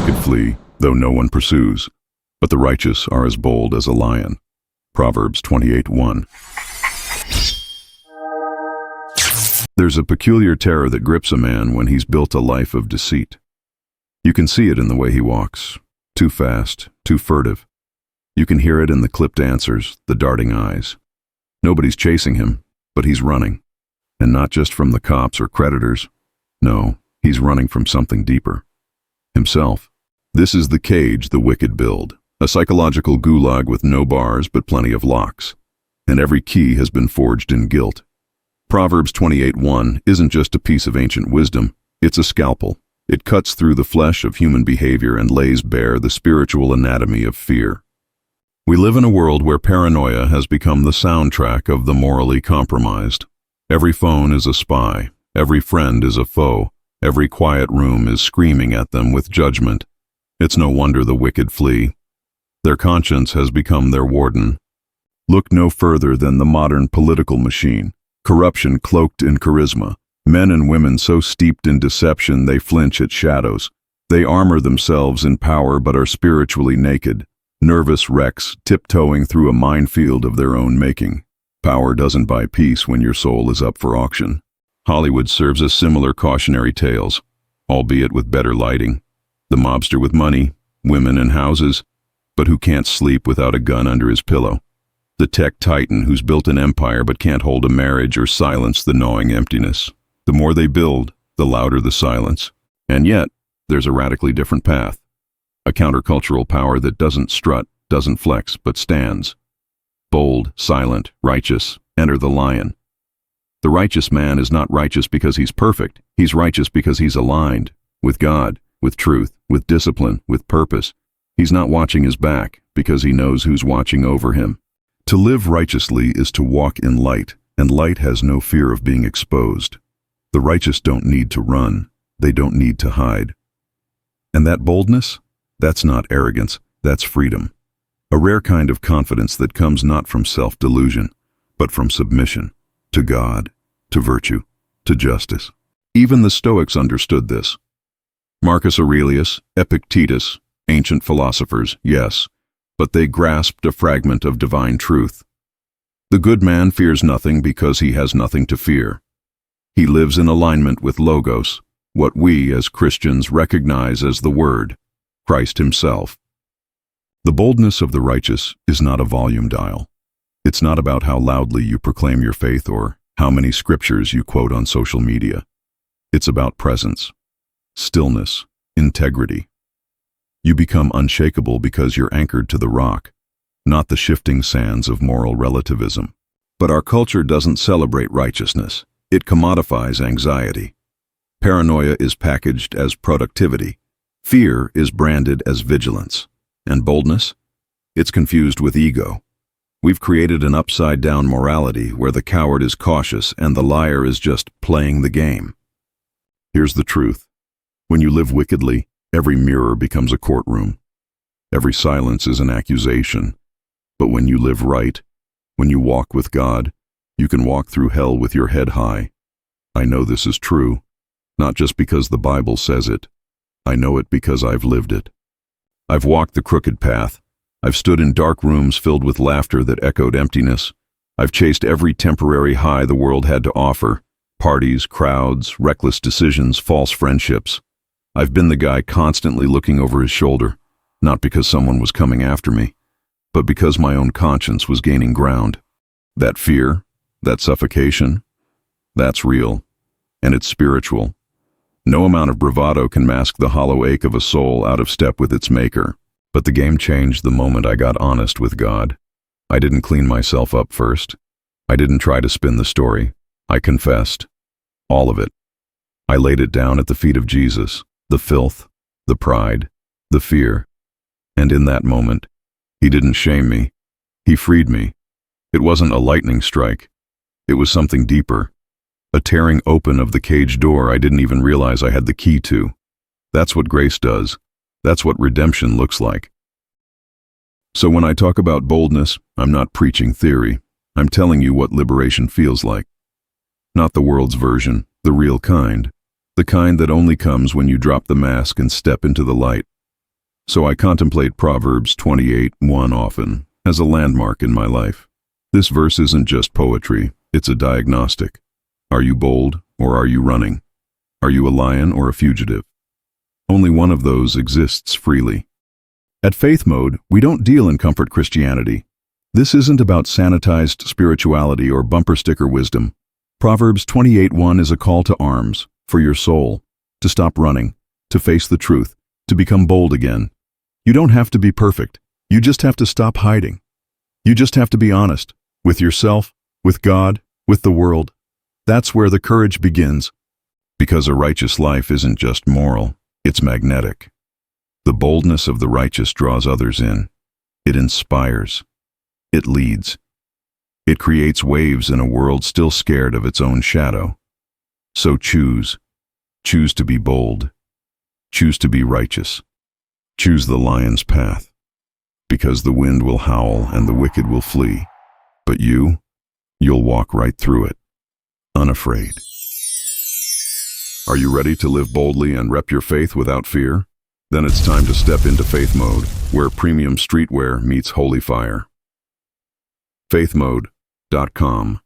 wicked flee, though no one pursues, but the righteous are as bold as a lion. Proverbs 28:1. There's a peculiar terror that grips a man when he's built a life of deceit. You can see it in the way he walks, too fast, too furtive. You can hear it in the clipped answers, the darting eyes. Nobody's chasing him, but he's running. And not just from the cops or creditors. No, he's running from something deeper. Himself. This is the cage the wicked build, a psychological gulag with no bars but plenty of locks. And every key has been forged in guilt. Proverbs 28:1 isn't just a piece of ancient wisdom, it's a scalpel. It cuts through the flesh of human behavior and lays bare the spiritual anatomy of fear. We live in a world where paranoia has become the soundtrack of the morally compromised. Every phone is a spy, every friend is a foe, every quiet room is screaming at them with judgment. It's no wonder the wicked flee. Their conscience has become their warden. Look no further than the modern political machine, corruption cloaked in charisma. Men and women so steeped in deception they flinch at shadows. They armor themselves in power but are spiritually naked, nervous wrecks tiptoeing through a minefield of their own making. Power doesn't buy peace when your soul is up for auction. Hollywood serves us similar cautionary tales, albeit with better lighting. The mobster with money, women and houses, but who can't sleep without a gun under his pillow. The tech titan who's built an empire but can't hold a marriage or silence the gnawing emptiness. The more they build, the louder the silence. And yet, there's a radically different path. A countercultural power that doesn't strut, doesn't flex, but stands. Bold, silent, righteous, enter the lion. The righteous man is not righteous because he's perfect. He's righteous because he's aligned with God, with truth, with discipline, with purpose. He's not watching his back because he knows who's watching over him. To live righteously is to walk in light, and light has no fear of being exposed. The righteous don't need to run, they don't need to hide. And that boldness? That's not arrogance, that's freedom. A rare kind of confidence that comes not from self-delusion, but from submission to God, to virtue, to justice. Even the Stoics understood this. Marcus Aurelius, Epictetus, ancient philosophers, yes, but they grasped a fragment of divine truth. The good man fears nothing because he has nothing to fear. He lives in alignment with Logos, what we as Christians recognize as the Word, Christ Himself. The boldness of the righteous is not a volume dial. It's not about how loudly you proclaim your faith or how many scriptures you quote on social media. It's about presence, stillness, integrity. You become unshakable because you're anchored to the rock, not the shifting sands of moral relativism. But our culture doesn't celebrate righteousness. It commodifies anxiety. Paranoia is packaged as productivity. Fear is branded as vigilance. And boldness? It's confused with ego. We've created an upside-down morality where the coward is cautious and the liar is just playing the game. Here's the truth. When you live wickedly, every mirror becomes a courtroom. Every silence is an accusation. But when you live right, when you walk with God, you can walk through hell with your head high. I know this is true, not just because the Bible says it. I know it because I've lived it. I've walked the crooked path. I've stood in dark rooms filled with laughter that echoed emptiness. I've chased every temporary high the world had to offer. Parties, crowds, reckless decisions, false friendships. I've been the guy constantly looking over his shoulder, not because someone was coming after me, but because my own conscience was gaining ground. That fear, that suffocation, that's real, and it's spiritual. No amount of bravado can mask the hollow ache of a soul out of step with its maker. But the game changed the moment I got honest with God. I didn't clean myself up first. I didn't try to spin the story. I confessed. All of it. I laid it down at the feet of Jesus, the filth, the pride, the fear. And in that moment, He didn't shame me. He freed me. It wasn't a lightning strike. It was something deeper. A tearing open of the cage door I didn't even realize I had the key to. That's what grace does. That's what redemption looks like. So when I talk about boldness, I'm not preaching theory. I'm telling you what liberation feels like. Not the world's version, the real kind. The kind that only comes when you drop the mask and step into the light. So I contemplate Proverbs 28:1 often as a landmark in my life. This verse isn't just poetry, it's a diagnostic. Are you bold or are you running? Are you a lion or a fugitive? Only one of those exists freely. At Faith Mode, we don't deal in comfort Christianity. This isn't about sanitized spirituality or bumper sticker wisdom. Proverbs 28:1 is a call to arms for your soul, to stop running, to face the truth, to become bold again. You don't have to be perfect. You just have to stop hiding. You just have to be honest with yourself, with God, with the world. That's where the courage begins. Because a righteous life isn't just moral, it's magnetic. The boldness of the righteous draws others in. It inspires. It leads. It creates waves in a world still scared of its own shadow. So choose. Choose to be bold. Choose to be righteous. Choose the lion's path. Because the wind will howl and the wicked will flee. But you'll walk right through it, unafraid. Are you ready to live boldly and rep your faith without fear? Then it's time to step into Faith Mode, where premium streetwear meets holy fire. faithmode.com